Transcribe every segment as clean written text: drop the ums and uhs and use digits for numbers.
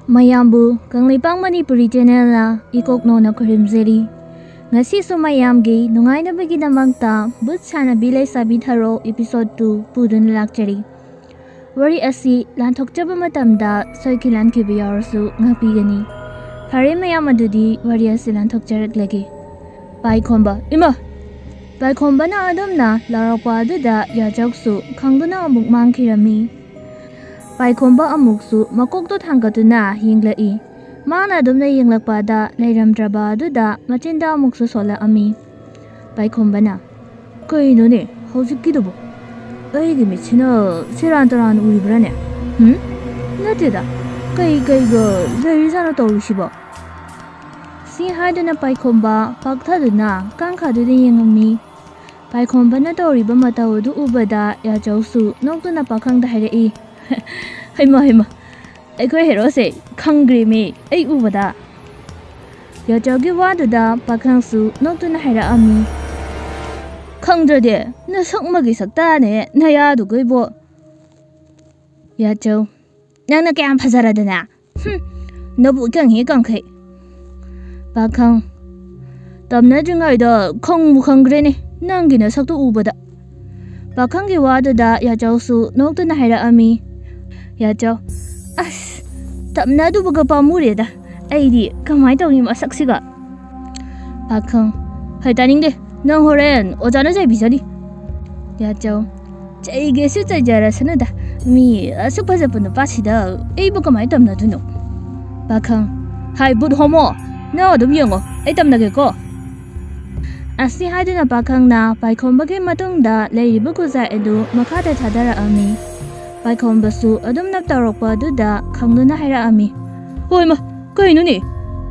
Mayambu Kanglipang Manipuri channel na ikokno na kurimzeri. Ngasi so mayamgi nungay na bagidamagta but sana bilay sabi tharo episode 2 pudun lakchari. Wari asi lantok jaba matamda soikilan kibiyarsu ngapigani. Hari mayam adudi wari asi lantok jarak lagi. Pai komba ima. Pai komba na adam na larakwa aduda yajoksu kangduna amuk mangkirami. Pai komba amuksu makokto thangkatuna hinglai. Mana dumna yinglakpada leiramdraba aduda machinda amuksu sola ami. Pai komba na. Kaino ne hojikkidobo. Aigi michina sirantaran uribrane. Natida. Kaiga verisana tawrishiba. Si haiduna pai komba pagthaduna kankaduna yingami. Pai komba na tawriba matawdu ubada yajausu noktuna pakhangda hairei. Haima Aikoi hero se khangri me ai ubada Yajogi waduda pakhangsu noktuna haira ami Khangdrade na sakmagi sakta ne naya du goibo Yajo nangna kyam phajaradana Nabu kang he kang khai Pakhang Tamna jingai da khangmu khangre ne nangi na saktu ubada Pakhangi waduda yajausu noktuna haira ami Yajo As Tamna du baga pamureda Aidi kamai tawni masaksiga Pakhang Hai taningde Nang horen ojana jai bijari Yajo Chaige su chai jara sanada Mi asuk pazapun pasida Eibu kamai tamna duno Pakhang Hai bud homo Na odum yungo Ai tamna ge ko Asi haiduna pakhang na pai kombage matungda leiribu kuza edu makada thadara ami Pai kombasu adum naptarokpa aduda khangduna haira ami Hoima kaino ne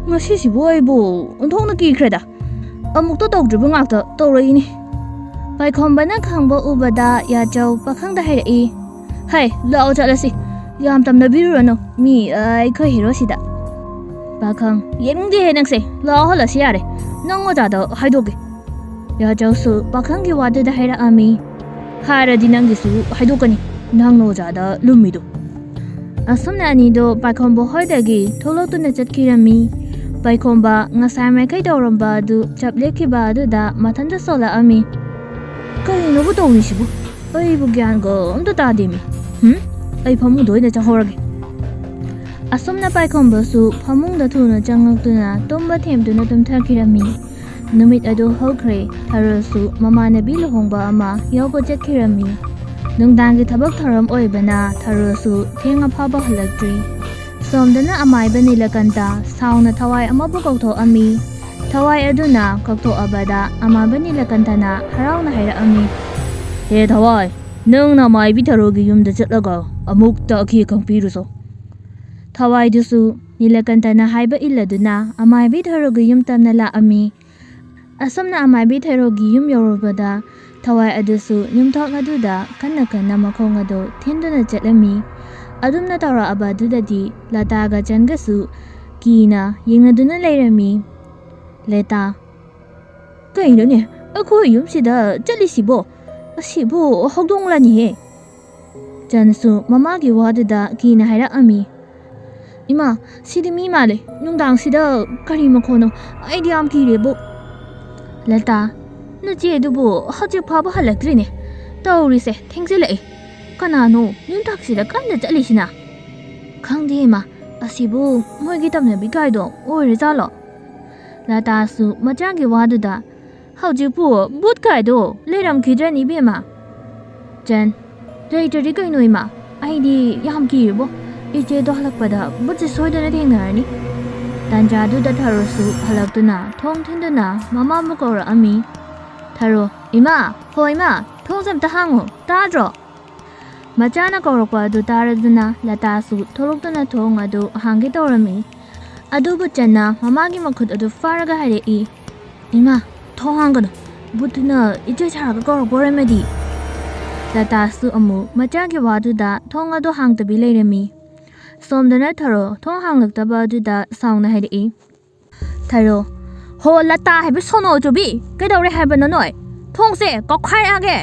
ngasi sibo aibo onthongna kikreda amukto tawdriba ngakta tawraini Pai kombana khangba ubada yajau pakhangda haira Hai lao chalasi yam tamna birurano mi ai khoi hero sida Pakhang yengdi he nangse lao halasi yare nang ojada haidoge Yajausu pakhanggi waduda haira ami Haradi nangisu haidokani Nang no jada lumido Asumna anido Paikomba hoidagi tholotuna chatkirami Paikomba ngasai mai kai tawramba du chaplekhiba aduda mathanda sola ami Kaino bu tawni sibu Ai bu gyan go amta tademi Ai phamung doina chahorage Asumna Paikomba su phamungda thuna changaktuna tomba themduna tumthakirami Numit adu hokre harasu mamanabi luhongba ama yawba chatkirami Nungdangi thabak tharam oibana tharusu thenga phaba halakri Somdana amaiba nilakanta sauna thawai amabu kautho ami Thawai aduna kautho abada amaba nilakantana harauna haira ami He thawai nungna maibi tharogi yumda chatlaga amuk takhi kangpiruso Thawai dusu nilakantana haiba illaduna amaibi tharogi yum tamna la ami Asamna amaibi tharogi yum yorobada Thawai adusu nyumthok aduda kanna makhong ado thenduna chatlami adumna tawra abadudadi lataga changasu kina yingnaduna leirami leta kaino ne akhoi yumsida chalisibo asibo hogdonglani he jansu mamagi waduda kina haira ami Ima sidi mi male nungdang sida kari makhono aidi am kirebo leta Naji dubu hajik phaba halaktrine tawrise thengsilai kanano nyumthaksida kanna chalisina khangde ma asibu moigi tamna bikaido oire jalo lata su machangi waduda haujipu but kaido leram khidrani bema jan reitari kainoi ma aidi yam kibo ije do halakpada butsi soidana thengarani tanjadu da tharusu halaktuna thong thenduna mama mukora ami Tharo, ima, hoima, thongzam tahango, tadro. Machana korokwa adu taraduna latasu tholoktuna thong adu hangi tawrami. Adu buchana mamagi makhut adu faraga hairei. Ima, thongangano, butuna ije charaga korokboremedi. Latasu amu machagi waduda thong adu hangtabi leirami. Somdana tharo thong hanglaktaba aduda sauna hairei. Tharo, Ho lata haiba sono jobi kaidawre haiba nanoi thongse kokhai age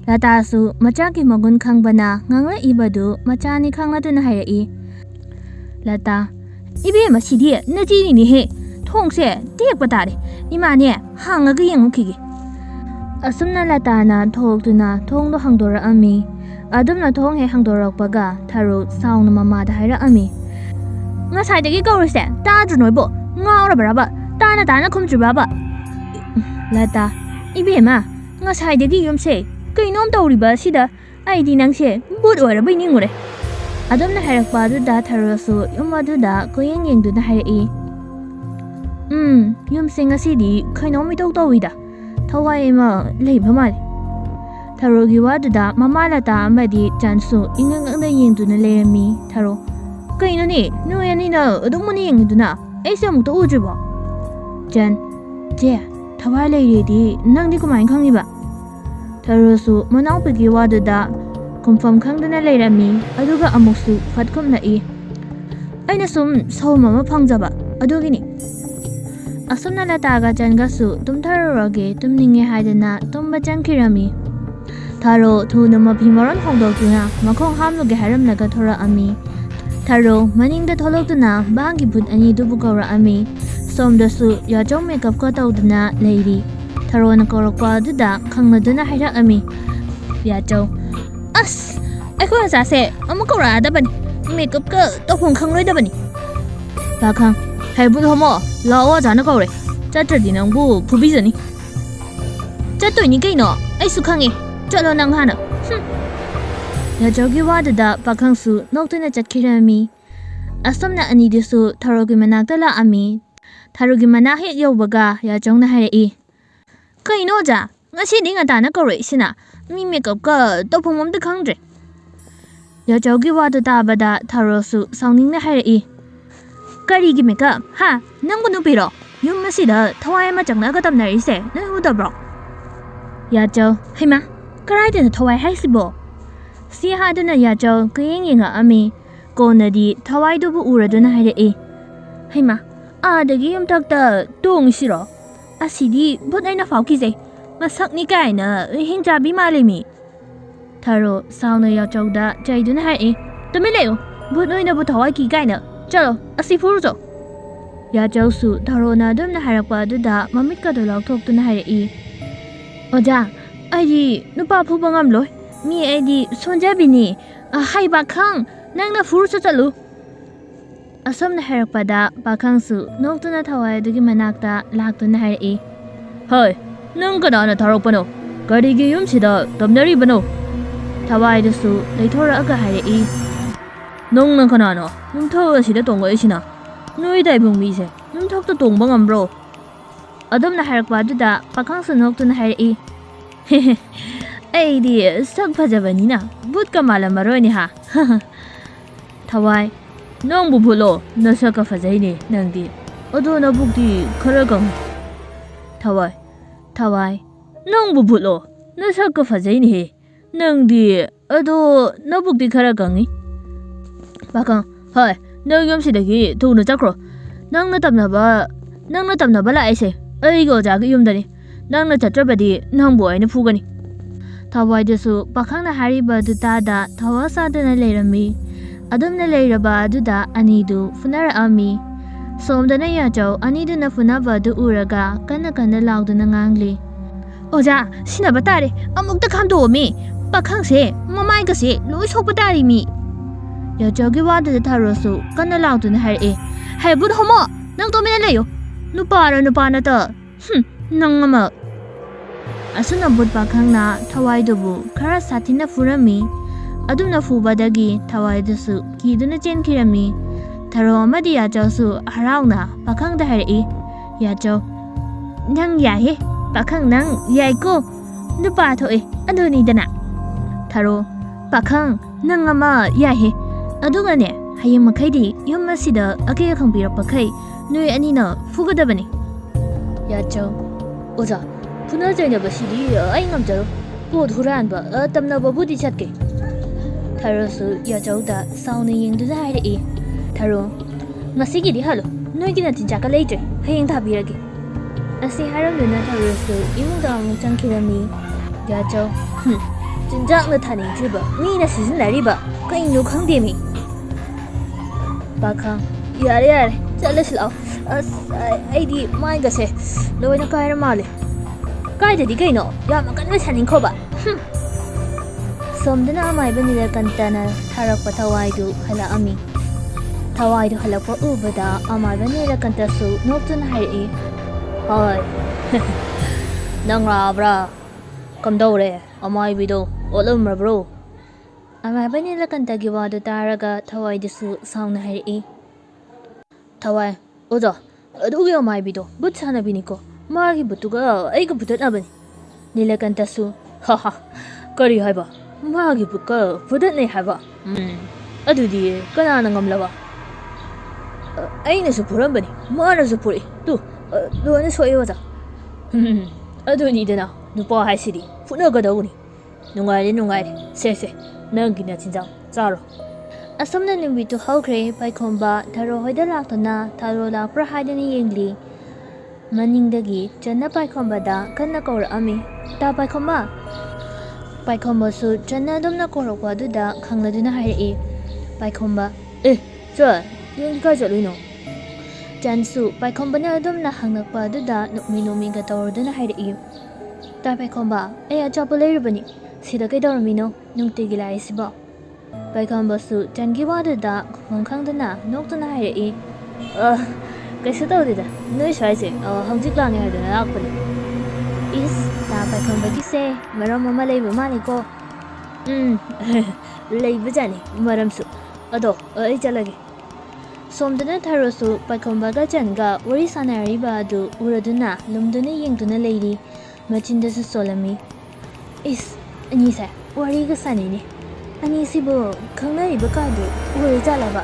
lata su machaki magun khangbana ngangla ibadu machani khanglatuna hairei Lata Ibe Masidi Naji ni he Tong se Take Patari Imane Hang again Kiki Asumna Latana talk to na Tong the Hangdora Ami Adumna Tong he Hangdora Paga Taro Sound Mama the Hira Ami Ngasai the Gigor said Tajunobo Ngara Braba Dana come to Baba Lata Ibe ma Ngasai the Gigum say Kainon Toriba Sida I didn't say Wood or a binning Adamna Harakpa do that Harasu Yumadu da going into the Hare Yum sing a city, Kainomi Wida. Tawaima, labor mad. Tarogi Wada, Mamalata, Madi, Jansu, Ingang the Yin to the lay me, Taro. Kainoni, no any no, don't money do na, Asam to Ujiba. Jan, dear, Tawai lady, Nandikuman Kangiba. Tarosu, Monopiki Wada da. Confirm kang na lera mi aduga amuksu fatkum na aina sum sawma pangjaba adugini asumna lataga jangasu tumtharage tumninge haidana tumba jankirami tharo thuna maphimaron hongdokuna makhong hamluge haramnaga thora ami tharo maningda tholokduna bangi but ani dubugora ami somdasu yajong makeup ko tawduna leiri tharo na korokpa duda khangnaduna haira ami yajong As, ako sa se, amukurada ba ni? Makeup ka, topong kang rida ba ni? Bakang, hay buto mo, lawa dyan ako re. Chatter din ang bu, pubisa ni. Chatter ni kayo no, ay sukang eh. Chalo nang hana. Yajogi wada da, bakang su, nokto na chat kirami. Asom na ani disu, tarogi managdala ami. Tarogi manahit yaw baga, yajong na hari. Kayo no ja, nga si di nga dana ko re, sina. Mi makeup ka topong mom de kangre. Ya jogi wada da bada tarosu sounding na hari. Kari gi makeup ha nang bunu piro. Yum masida thawai ma changna ka tamna ise na hu da bro. Ya jo hima karai de thawai hai sibo. Si ha de na ya jo kayeng yinga ami ko na di thawai du bu ura de na hari. Hima a de gi yum tak ta tong siro. Asidi but ai na fau ki se. Masak ni kay na hingjabi malimi. Taro sao na ya chawda chay dun hai Tumileo, but no na butawai ki kay na. Chalo, asifurzo. Ya chawsu taro na dum na harakpa duda mamit ka dolog tok dun hai Oja, ay di nupa pubangam loy. Mi ay di sonjabi ni. Hay bakang, nang na furzo chalo. Asam na harakpa da bakang su nok dun na tawai dugi manakta lak dun hai Hoy. Nang kana tharokpano garigi yumsida tamnari bano thawai dasu leithora aga hai nong nang kana no numtho sida tongo isina noi dai bungmi se numthok to tongba ngambro adom na harakpa duda pakhang sunok tun hai ai di sak phajabani na but kamala maroi ni ha thawai nong bu bhulo na saka phajai ni nang di odo na bukdi kharagam Tawai, nang bubulo, nasa ka fazay ni he. Nang di, ado, nabuk di karagangi. Bakang, hay, nang yum sidagi, tu na chakro. Nang natam na ba la ese. Ay go jagi yum dani. Nang na chatrabadi, nang buhay na fugani. Tawai desu, bakang na hari ba dutada, tawasa na layrami. Adom na layraba duda anidu, funara ami. Somda na yajaw anidu na funaba du uraga kana laugdo na ngangli. Oja, sinabatari, amuk da kamdo mi. Bakang se, mamay kasi, luis hopatari mi. Yajaw giwada da tarosu, kana laugdo na hari Hay bud homo, nang to minalayo. Nupara na ta. Nang ama. Asuna bud bakang na tawai dubu, kara satin na furami. Adum na fubadagi, tawai dusu, kido na jen kirami. Taro amadi yajaw su haraw na bakang da hari Yajaw, nang yahe, bakang nang yay ko. Nupa to ano ni dana. Taro, bakang nang ama yahe. Ado nga ne, hayang makaydi yung masida akaya kang birapakay nui anina fugadabani. Yajaw, oza, punazay na ba sidi ay ngamjaro. Bod huran ba tamna ba budi chatke. Taro su yajaw da sauna yung duda hari Taro, masigi di halo, noi gina tinjaka later, hayang tabiragi. Asi haram luna taro su imong da among changkirami. Yajaw, tinjak na taning jiba, ni na season lari ba, kain no kang demi. ꯄꯥꯈꯪ ꯌꯥꯔꯦ ꯌꯥꯔꯦ ꯆꯠꯂꯁꯤ ꯂꯥꯛꯑꯣ ꯑꯁ ꯑꯩꯗꯤ ꯃꯥꯏꯒꯁꯦ ꯂꯣꯏꯅ ꯀꯥꯏꯔ ꯃꯥꯜꯂꯦ ꯀꯥꯏꯗꯗꯤ ꯀꯩꯅꯣ ꯌꯥꯝꯅ ꯀꯟꯅ ꯁꯥꯅꯤꯡꯈꯣꯕ ꯁꯣꯝꯗꯅ ꯑꯃꯥꯏꯕ ꯅꯤꯂꯀꯟꯇꯅ ꯊꯥꯔꯛꯄ ꯊꯋꯥꯏꯗꯨ ꯍꯜꯂꯛꯑꯝꯃꯤ ꯊꯋꯥꯏꯗꯨ ꯍꯜꯂꯛꯄ ꯎꯕꯗ ꯑꯃꯥꯏꯕ ꯅꯤꯂꯀꯟꯇꯁꯨ ꯅꯣꯛꯇꯨꯅ ꯍꯥꯏꯔꯛꯏ ꯍꯣꯏ ꯅꯪ ꯂꯥꯛꯑꯕ꯭ꯔꯥ ꯀꯝꯗꯧꯔꯦ ꯑꯃꯥꯏꯕꯤꯗꯣ ꯑꯣꯠꯂꯝꯃꯕ꯭ꯔꯣ ꯑꯃꯥꯏꯕ ꯅꯤꯂꯀꯟꯇꯒꯤ ꯋꯥꯗꯨ ꯇꯥꯔꯒ ꯊꯋꯥꯏꯗꯨꯁꯨ ꯁꯥꯎꯅ ꯍꯥꯏꯔꯛꯏ ꯊꯋꯥꯏ ꯑꯣꯖꯥ ꯑꯗꯨꯒꯤ ꯑꯃꯥꯏꯕꯤꯗꯣ ꯕꯨꯠ ꯁꯥꯟꯅꯕꯤꯅꯤꯀꯣ ꯃꯥꯒꯤ ꯕꯨꯠꯇꯨꯒ ꯑꯩꯒ ꯕꯨꯠꯇꯠꯅꯕꯅꯤ ꯅꯤꯂꯀꯟꯇꯁꯨ ꯍꯥꯍꯥ ꯀꯔꯤ ꯍꯥꯏꯕ ꯃꯥꯒꯤ ꯕꯨꯠꯀ ꯕꯨꯠꯇꯠꯅꯩ ꯍꯥꯏꯕ ꯑꯗꯨꯗꯤ ꯀꯅꯥꯅ ꯉꯝꯂꯕ ꯑꯩꯅꯁꯨ ꯐꯨꯔꯝꯕꯅꯤ ꯃꯥꯅꯁꯨ ꯐꯨꯔꯛꯏ ꯇꯨ ꯂꯣꯏꯅ ꯁꯣꯛꯏ ꯑꯣꯖꯥ ꯑꯗꯨꯅꯤꯗꯅ ꯅꯨꯄꯥ ꯍꯥꯏꯁꯤꯗꯤ ꯐꯨꯅꯒꯗꯧꯕꯅꯤ ꯅꯨꯡꯉꯥꯏꯔꯦ ꯅꯨꯡꯉꯥꯏꯔꯦ ꯁꯦ ꯅꯪꯒꯤ ꯅꯆꯤꯟꯖꯥꯛ ꯆꯥꯔꯣ ꯑꯁꯨꯝꯅ ꯅꯨꯃꯤꯠꯇꯨ ꯍꯧꯈ꯭ꯔꯦ ꯄꯥꯏꯈꯣꯝꯕ ꯊꯔꯣ ꯍꯣꯏꯗ ꯂꯥꯛꯇꯨꯅ ꯊꯔꯣ ꯂꯥꯛꯄ꯭ꯔꯥ ꯍꯥꯏꯗꯨꯅ ꯌꯦꯡꯂꯤ ꯃꯅꯤꯡꯗꯒꯤ ꯆꯟꯅ ꯄꯥꯏꯈꯣꯝꯕꯗ ꯀꯟꯅ ꯀꯧꯔꯛꯑꯝꯃꯤ ꯇꯥ ꯄꯥꯏꯈꯣꯝꯕ ꯄꯥꯏꯈꯣꯝꯕꯁꯨ ꯆꯟꯅ ꯑꯗꯨꯝꯅ ꯀꯧꯔꯛꯄ ꯑꯗꯨꯗ ꯈꯪꯂꯗꯨꯅ ꯍꯥꯏꯔꯛꯏ ꯄꯥꯏꯈꯣꯝꯕ ꯆꯟ ꯅꯪꯗꯤ ꯀꯥꯏ ꯆꯠꯂꯨꯏꯅꯣ ꯆꯟꯁꯨ ꯄꯥꯏꯈꯣꯝꯕꯅ ꯑꯗꯨꯝꯅ ꯍꯪꯂꯛꯄ ꯑꯗꯨꯗ ꯅꯣꯛꯃꯤ ꯅꯣꯛꯃꯤꯒ ꯇꯧꯔꯗꯨꯅ ꯍꯥꯏꯔꯛꯏ ꯇꯥ ꯄꯥꯏꯈꯣꯝꯕ ꯑꯩ ꯑꯆꯥꯄꯣꯠ ꯂꯩꯔꯨꯕꯅꯤ ꯁꯤꯗ ꯀꯩꯗꯧꯔꯝꯃꯤꯅꯣ ꯅꯨꯡꯇꯤꯒꯤ ꯂꯥꯛꯏꯁꯤꯕꯣ ꯄꯥꯏꯈꯣꯝꯕꯁꯨ ꯆꯟꯒꯤ ꯋꯥꯗꯨꯗ ꯈꯨꯝꯐꯝ ꯈꯪꯗꯅ ꯅꯣꯛꯇꯨꯅ ꯍꯥꯏꯔꯛꯏ ꯀꯩꯁꯨ ꯇꯧꯗꯦꯗ ꯅꯣꯏ ꯁ꯭ꯋꯥꯏꯁꯦ ꯍꯧꯖꯤꯛ ꯂꯥꯡꯉꯦ ꯍꯥꯏꯗꯨꯅ ꯂꯥꯛꯄꯅꯤ ꯏꯁ ꯇꯥ ꯄꯥꯏꯈꯣꯝꯕꯒꯤꯁꯦ ꯃꯔꯝ ꯑꯃ ꯂꯩꯕ ꯃꯥꯜꯂꯤꯀꯣ ꯂꯩꯕꯖꯥꯠꯅꯤ ꯃꯔꯝꯁꯨ ꯑꯗꯣ ꯑꯩ ꯆꯠꯂꯒꯦ ꯁꯣꯝꯗꯅ ꯊꯔꯣꯁꯨ ꯄꯥꯏꯈꯣꯝꯕꯒ ꯆꯟꯒ ꯋꯥꯔꯤ ꯁꯥꯟꯅꯔꯤꯕ ꯑꯗꯨ ꯎꯔꯗꯨꯅ ꯂꯨꯝꯗꯨꯅ ꯌꯦꯡꯗꯨꯅ ꯂꯩꯔꯤ ꯃꯆꯤꯟꯗꯁꯨ ꯁꯣꯜꯂꯝꯃꯤ ꯏꯁ ꯑꯅꯤꯁꯦ ꯋꯥꯔꯤꯒ ꯁꯥꯟꯅꯩꯅꯦ ꯑꯅꯤꯁꯤꯕꯨ ꯈꯪꯅꯔꯤꯕ ꯀꯥꯗꯨ ꯑꯣꯏꯔꯖꯥꯠꯂꯕ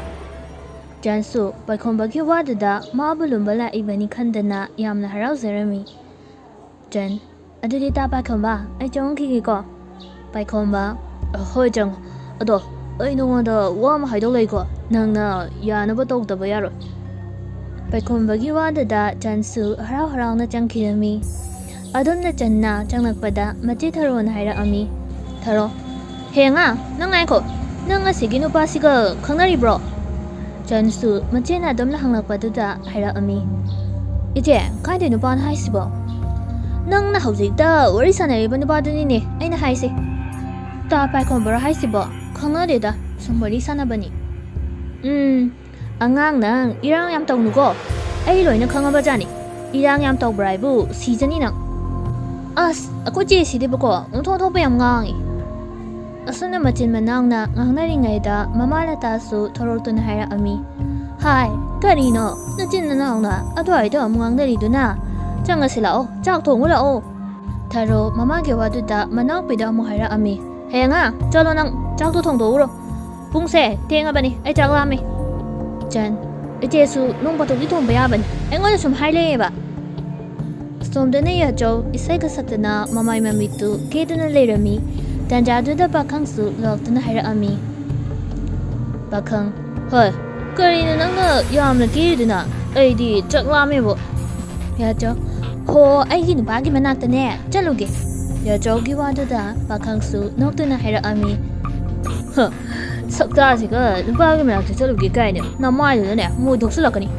ꯆꯟꯁꯨ ꯄꯥꯏꯈꯣꯝꯕꯒꯤ ꯋꯥꯗꯨꯗ ꯃꯥꯕꯨ ꯂꯨꯝꯕ ꯂꯥꯛꯏꯕꯅꯤ ꯈꯟꯗꯅ ꯌꯥꯝꯅ ꯍꯔꯥꯎꯖꯔꯝꯃꯤ ꯆꯟ ꯑꯗꯨꯗꯤ ꯇꯥ ꯄꯥꯏꯈꯣꯝꯕ ꯑꯩ ꯆꯪꯉꯛꯈꯤꯒꯦꯀꯣ ꯄꯥꯏꯈꯣꯝꯕ ꯍꯣꯏ ꯆꯪꯉꯣ ꯑꯗꯣ ꯑꯩ ꯅꯉꯣꯟꯗ ꯋꯥ ꯑꯃ ꯍꯥꯏꯗꯣꯛꯂꯛꯏꯀꯣ ꯅꯪꯅ ꯌꯥꯅꯕ ꯇꯧꯗꯕ ꯌꯥꯔꯣꯏ ꯄꯥꯏꯈꯣꯝꯕꯒꯤ ꯋꯥꯗꯨꯗ ꯆꯟꯁꯨ ꯍꯔꯥꯎ ꯍꯔꯥꯎꯅ ꯆꯪꯈꯤꯔꯝꯃꯤ ꯑꯗꯨꯝꯅ ꯆꯟꯅ ꯆꯪꯂꯛꯄꯗ ꯃꯆꯦ ꯊꯔꯣꯅ ꯍꯥꯏꯔꯛꯑꯝꯃꯤ ꯊꯔꯣ ꯍꯦꯉꯥ ꯅꯪ ꯉꯥꯏꯈꯣ ꯅꯪ ꯑꯁꯤꯒꯤ ꯅꯨꯄꯥꯁꯤꯒ ꯈꯪꯅꯔꯤꯕ꯭ꯔꯣ ꯆꯟꯁꯨ ꯃꯆꯦꯅ ꯑꯗꯨꯝꯅ ꯍꯪꯂꯛꯄꯗꯨꯗ ꯍꯥꯏꯔꯛꯑꯝꯃꯤ ꯏꯆꯦ ꯀꯥꯏꯗꯩ ꯅꯨꯄꯥꯅ ꯍꯥꯏꯁꯤꯕꯣ ꯅꯪꯅ ꯍꯧꯖꯤꯛꯇ ꯋꯥꯔꯤ ꯁꯥꯟꯅꯔꯤꯕ ꯅꯨꯄꯥꯗꯨꯅꯤꯅꯦ ꯑꯩꯅ ꯍꯥꯏꯁꯦ ꯇꯥ ꯄꯥꯏꯈꯣꯝꯕꯔꯣ ꯍꯥꯏꯁꯤꯕꯣ ꯈꯪꯅꯗꯦꯗ ꯁꯨꯝ ꯋꯥꯔꯤ ꯁꯥꯟꯅꯕꯅꯤ ꯑꯉꯥꯡ ꯅꯪ ꯏꯔꯥꯡ ꯌꯥꯝ ꯇꯧꯅꯨꯀꯣ ꯑꯩ ꯂꯣꯏꯅ ꯈꯪꯉꯕꯖꯥꯠꯅꯤ ꯏꯔꯥꯡ ꯌꯥꯝ ꯇꯧꯕ꯭ꯔꯥ ꯍꯥꯏꯕꯨ ꯁꯤꯖꯅꯤ ꯅꯪ ꯑꯁ ꯑꯩꯈꯣꯏ ꯆꯦꯁꯤꯗꯤꯕꯀꯣ ꯑꯣꯟꯊꯣꯛ ꯊꯣꯛꯄ ꯌꯥꯝ ꯉꯥꯡꯉꯤ ꯑꯁꯨꯝꯅ ꯃꯆꯤꯟ ꯃꯅꯥꯎꯅ ꯉꯥꯡꯅꯔꯤꯉꯩꯗ ꯃꯃꯥ ꯂꯇꯥꯁꯨ ꯊꯣꯔꯛꯇꯨꯅ ꯍꯥꯏꯔꯛꯑꯝꯃꯤ ꯍꯥꯏ ꯀꯔꯤꯅꯣ ꯅꯆꯤꯟ ꯅꯅꯥꯎꯅ ꯑꯗꯨꯋꯥꯏꯗ ꯑꯃꯨꯛ ꯉꯥꯡꯅꯔꯤꯗꯨꯅ ꯆꯪꯉꯁꯤ ꯂꯥꯛꯑꯣ ꯆꯥꯛ ꯊꯣꯡꯉꯨ ꯂꯥꯛꯑꯣ ꯊꯔꯣ ꯃꯃꯥꯒꯤ ꯋꯥꯗꯨꯗ ꯃꯅꯥꯎꯄꯤꯗ ꯑꯃꯨꯛ ꯍꯥꯏꯔꯛꯑꯝꯃꯤ ꯍꯌꯦꯡꯉꯥ ꯆꯠꯂꯣ ꯅꯪ ꯆꯥꯛꯇꯣ ꯊꯣꯡꯗꯣꯛꯎꯔꯣ ꯄꯨꯡꯁꯦ ꯊꯦꯡꯉꯕꯅꯤ ꯑꯩ ꯆꯥꯛ ꯂꯥꯝꯃꯤ ꯆꯟ ꯏꯆꯦꯁꯨ ꯅꯣꯡ ꯐꯥꯗꯣꯛꯇꯤ ꯊꯣꯡꯕ ꯌꯥꯕꯅꯤ ꯑꯩꯉꯣꯟꯗ ꯁꯨꯝ ꯍꯥꯏꯔꯛꯑꯦꯕ ꯁꯣꯝꯗꯅ ꯌꯥꯆꯧ ꯏꯁꯩꯒ ꯁꯛꯇꯨꯅ ꯃꯃꯥꯏ ꯃꯃꯤꯠꯇꯨ ꯀꯦꯗꯨꯅ ꯂꯩꯔꯝꯃꯤ ꯇꯟꯖꯥꯗꯨꯗ ꯄꯥꯈꯪꯁꯨ ꯂꯥꯛꯇꯨꯅ ꯍꯥꯏꯔꯛꯑꯝꯃꯤ ꯄꯥꯈꯪ ꯍꯣꯏ ꯀꯔꯤꯅꯣ ꯅꯪꯅ ꯌꯥꯝꯅ ꯀꯦꯔꯤꯗꯨꯅ ꯑꯩꯗꯤ ꯆꯥꯛ ꯂꯥꯝꯃꯦꯕꯣ ꯌꯥꯆꯧ ꯍꯣ ꯑꯩꯒꯤ ꯅꯨꯄꯥꯒꯤ ꯃꯅꯥꯛꯇꯅꯦ ꯆꯠꯂꯨꯒꯦ ꯌꯥꯆꯧꯒꯤ ꯋꯥꯗꯨꯗ ꯄꯥꯈꯪꯁꯨ ꯅꯣꯛꯇꯨꯅ ꯍꯥꯏꯔꯛꯑꯝꯃꯤ ꯁꯛꯇꯥꯁꯤꯒ ꯅꯨꯄꯥꯒꯤ ꯃꯅꯥꯛꯇ ꯆꯠꯂꯨꯒꯦ ꯀꯥꯏꯅ ꯅꯃꯥꯏꯗꯨꯅꯅꯦ ꯃꯣꯏ ꯊꯣꯛꯆꯤꯜꯂꯛꯀꯅꯤ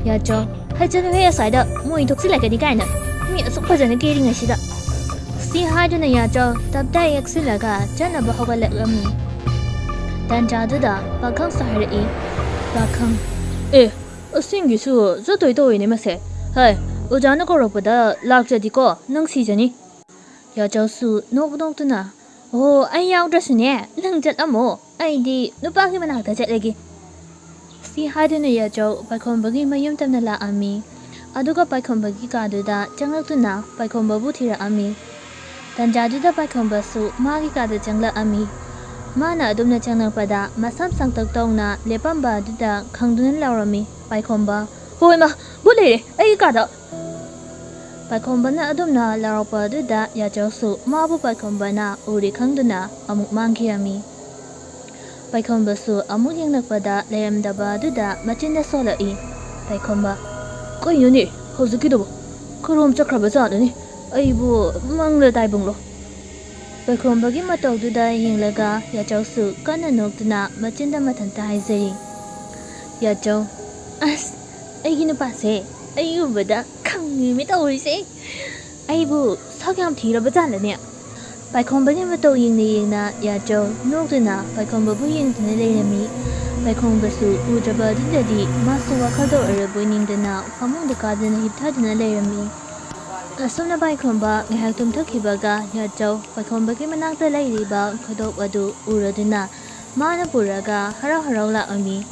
ꯌꯥꯆꯧ ꯍꯩꯆꯠꯂꯨꯍꯦ ꯑꯁ꯭ꯋꯥꯏꯗ ꯃꯣꯏ ꯊꯣꯛꯆꯤꯜꯂꯛꯀꯅꯤ ꯀꯥꯏꯅ ꯃꯤ ꯑꯁꯨꯛ ꯐꯖꯅ ꯀꯦꯔꯤꯉꯩꯁꯤꯗ ꯁꯤ ꯍꯥꯏꯗꯨꯅ ꯌꯥꯆꯧ ꯇꯞꯇꯥ ꯌꯦꯛꯁꯤꯜꯂꯒ ꯆꯠꯅꯕ ꯍꯧꯒꯠꯂꯛꯂꯝꯃꯤ ꯇꯟꯖꯥꯗꯨꯗ ꯄꯥꯈꯪꯁꯨ ꯍꯥꯏꯔꯛꯏ ꯄꯥꯈꯪ ꯑꯁꯦꯡꯒꯤꯁꯨ ꯆꯠꯇꯣꯏ ꯇꯧꯏꯅꯦ ꯃꯁꯦ ꯍꯥꯏ ꯑꯣꯖꯥꯅ ꯀꯧꯔꯛꯄꯗ ꯂꯥꯛꯆꯗꯤꯀꯣ ꯅꯪ ꯁꯤꯖꯅꯤ ꯌꯥꯆꯧꯁꯨ ꯅꯣꯛꯇꯨꯅ ꯑꯣ ꯑꯩ ꯌꯥꯎꯗ꯭ꯔꯁꯨꯅꯦ ꯅꯪ ꯆꯠꯂꯝꯃꯣ ꯑꯩꯗꯤ ꯅꯨꯄꯥꯒꯤ ꯃꯅꯥꯛꯇ ꯆꯠꯂꯒꯦ ꯁꯤ ꯍꯥꯏꯗꯨꯅ ꯌꯥꯆꯧ ꯄꯥꯏꯈꯣꯝꯕꯒꯤ ꯃꯌꯨꯝ ꯇꯝꯅ ꯂꯥꯛꯑꯝꯃꯤ ꯑꯗꯨꯒ ꯄꯥꯏꯈꯣꯝꯕꯒꯤ ꯀꯥꯗꯨꯗ ꯆꯪꯂꯛꯇꯨꯅ ꯄꯥꯏꯈꯣꯝꯕꯕꯨ ꯊꯤꯔꯛꯑꯝꯃꯤ ꯇꯟꯖꯥꯗꯨꯗ ꯄꯥꯏꯈꯣꯝꯕꯁꯨ ꯃꯥꯒꯤ ꯀꯥꯗ ꯆꯪꯂꯛꯑꯝꯃꯤ ꯃꯥꯅ ꯑꯗꯨꯝꯅ ꯆꯪꯂꯛꯄꯗ ꯃꯁꯝ ꯁꯪꯇꯛ ꯇꯧꯅ ꯂꯦꯞꯄꯝꯕ ꯑꯗꯨꯗ ꯈꯪꯗꯨꯅ ꯂꯥꯎꯔꯝꯃꯤ ꯄꯥꯏꯈꯣꯝꯕ ꯍꯣꯏ ꯃꯥ ꯕꯨꯠ ꯂꯩꯔꯦ ꯑꯩꯒꯤ ꯀꯥꯗ ꯄꯥꯏꯈꯣꯝꯕꯅ ꯑꯗꯨꯝꯅ ꯂꯥꯎꯔꯛꯄ ꯑꯗꯨꯗ ꯌꯥꯆꯧꯁꯨ ꯃꯥꯕꯨ ꯄꯥꯏꯈꯣꯝꯕꯅ ꯎꯔꯦ ꯈꯪꯗꯨꯅ ꯑꯃꯨꯛ ꯃꯥꯡꯈꯤꯔꯝꯃꯤ ꯄꯥꯏꯈꯣꯝꯕꯁꯨ ꯑꯃꯨꯛ ꯌꯦꯡꯂꯛꯄꯗ ꯂꯩꯔꯝꯗꯕ ꯑꯗꯨꯗ ꯃꯆꯤꯟꯗ ꯁꯣꯜꯂꯛꯏ ꯄꯥꯏꯈꯣꯝꯕ ꯀꯩꯅꯣꯅꯦ ꯍꯧꯖꯤꯛꯀꯤꯗꯨꯕꯨ ꯀꯔꯣꯝ ꯆꯠꯈ꯭ꯔꯕꯖꯥꯠꯅꯣꯅꯦ ꯑꯩꯕꯨ ꯃꯪꯂ ꯇꯥꯏꯕꯪꯂꯣ ꯄꯥꯏꯈꯣꯝꯕꯒꯤ ꯃꯇꯧꯗꯨꯗ ꯌꯦꯡꯂꯒ ꯌꯥꯆꯧꯁꯨ ꯀꯟꯅ ꯅꯣꯛꯇꯨꯅ ꯃꯆꯤꯟꯗ ꯃꯊꯟꯇ ꯍꯥꯏꯖꯔꯤ Yacho. As, Agin passe, Ayubada, come with always. Aibu, Sakam Tira Batalania. By combining with Yina, Yacho, Nordina, by combining the enemy, by Combasu, Ujaba, Diddy, Master Wakado, winning the now, among the garden he tied in a layer me. As soon as by comba, we have to Tokibaga, Yacho, by combating another lady about Kodopadu, Uradina, Manapuraga, Haraharola Ami.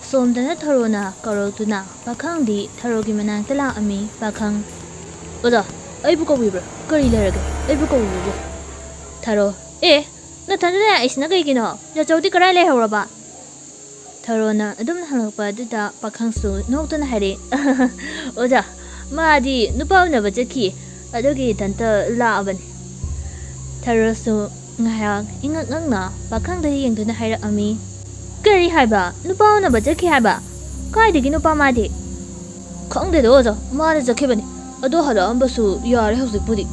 Som the Tarona, Korotuna, Bakandi, Tarogimanang Tala Ami, Bakang. Oda, Ibuko Weaver, Curry Lerga, Ibuko Weaver. Taro, Natana is Nagino, Yacho Karale Horaba. Tarona, Adum Halopa, Dita, Bakangsu, Norton Harry. Oda, Madi, Nupa Navajaki, Adogi Tanta Lavan. Tarosu, Nahag, Ingangna, Bakandi into the Hira Ami. Curry Haiba, Nupa Navajaki Haba. Kaidigi Nupa Madi. Kong the Doza, Mad is a kibben. Adohada Ambasu, Yar House the Puddy.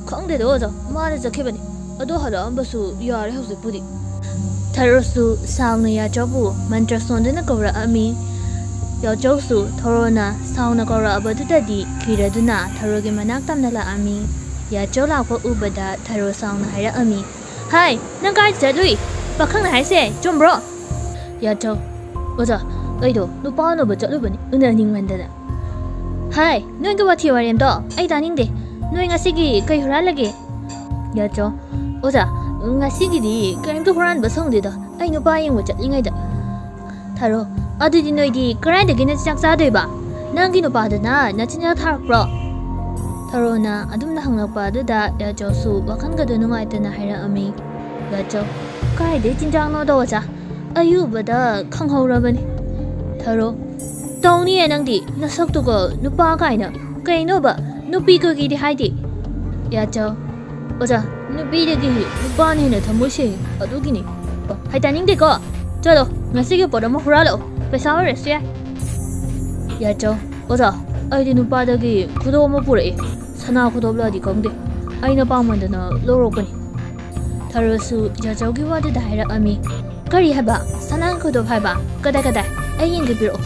Kong the Doza, Mad is a kibben. Adohada Ambasu, Yar House the Puddy. Tarosu, Sauna Yajabu, Mantrason the Nakora Ami. Yajosu, Torona, Sauna Gora Abadadi, Kiraduna, Tarogimanakam Nala Ami. Yajola for Ubada, Taro Sauna Hira Ami. Hi, Nagai Sadui, Bakang I say, John Bro. Yacho, Oza, Oido, Lupano but Luban, Unaning Mandana. Hi, knowing what you are in dog, I done in the knowing a sigi, Kairalagi. Yacho, Oza, Sigi, came to run but song did I know buying with Lingada. Taro, I didn't know the grand against Jaxadeba. Nangino Badana, Natina Tark Bro. Tarona, Adum hung up Bada, Yacho Su, Wakanga do no item Hira Ami. Yacho, Kai dating down no doza. Are you but a Kang Ho Robin? Taro, Tony and Andy, no sock to go, no bargainer, Kay Noba, no bigger giddy hidey. Yacho, Oza, no bigger giddy, no barn in a Tamushi, a dugini. Hitaning the go. Jolo, Nasigo Podomoralo, Pesaris, yeah. Yacho, Oza, I didn't bother give Kudomopuri, Sana Kudobla di Conde. I know Palmandana, Loropen. Tarosu, Jajogi wanted the Hira Ami. Curry Haba, Sanan Kudo Haba, Gadagada, a yin biro.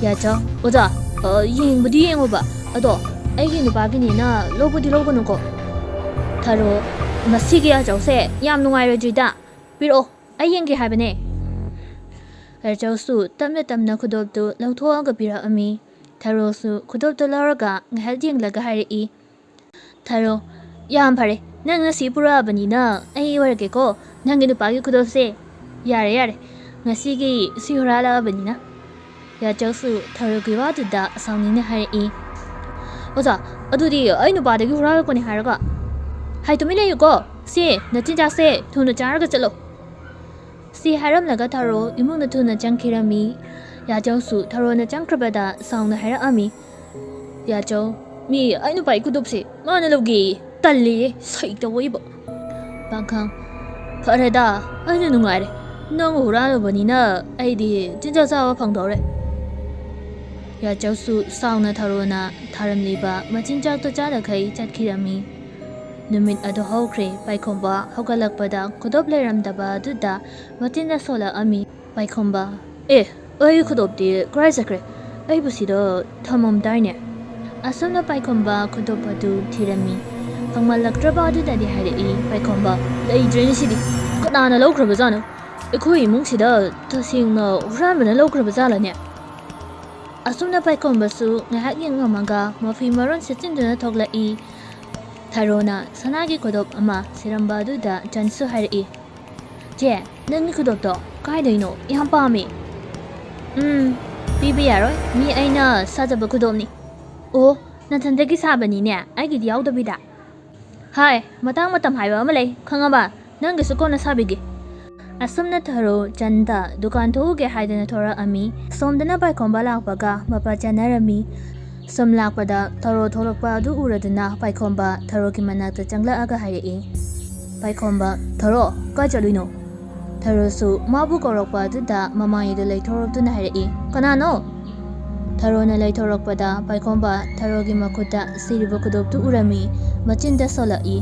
Yacho, Oza, yin Budi Oba, Ado, a yin Baginina, Lobody Logonuko. Taro, Nasigia Jose, Yam no Irajida, Biro, a yin Habane. Erjosu, Tamna Kudob, Lautoanga Bira Ami. Tarosu, Kudob the Laraga, Helding Lagahari. Taro, Yampare, Nanga Sipura Banina, a work go. Nangin Pagi could say, Yare, Nasigi, Sihurala Benina. Yajosu, Tarugiwa to that sound in the high e. Oza, Adudi, I know about the Guragoni Haraga. Hi to me, you go. See, Natinja say, Tuna Jargazelo. See Haram Nagataro, Imuna Tuna Jankirami. Yajosu, Tarona Jankrabada, sound the Hara Ami. Yajo, me, I know by Kudupsi, Monologi, Tali, Sake the Weibo. Bankang. Parada, I don't know. No, Rano Bonina, I did, Jinjazawa Pangdore. Yajosu, Sauna Tarona, Taram Liba, Machinja to Jadakai, Jatkirami. Numit at the Hokre, by Comba, Hogalakpada, Kodobleram Daba, Duda, Matinda Sola Ami, by Comba. You could up the Grisacre. I was it all, Tomom Diner. Asuna by Comba, Kodopadu, Tirami. Pangmalaktraba to Daddy had it by Comba, the Drain City. Got on a local bazano. A queen Munksida, tossing no ramen a local bazalania. Asuna by Combasu, Nahaking Amanga, Mofi Maron sitting to the Togla E. Tarona, Sanagi Kodop Ama, Siramba Duda, Jansu had e. Je, then you could up dog, Kaidino, Yampami. Bibi Arroy, me aina, Sazaba Kudomni. Oh, Natandegi Sabani, I get the out of it. Hi, Matang Matam Hiva Malay, Kangaba, Nangasukona Sabigi. Asumna Taro, Janda, Dukanto get hidden a Tora Ami, some dana by Kombala Baga, Mapa Janarami, some Lakpada, Taro Toropa, do Uradana, by Komba, Taro Kimanata Jangla Agahai. By Komba, Taro, Gajalino. Tarosu, Mabu Koropa, Duda, Mamma, the later of Dunahai. Kanano. Tarona later of Pada, by Komba, Tarogi Makuta, Siribukudo to Urami, Machinda Sola e.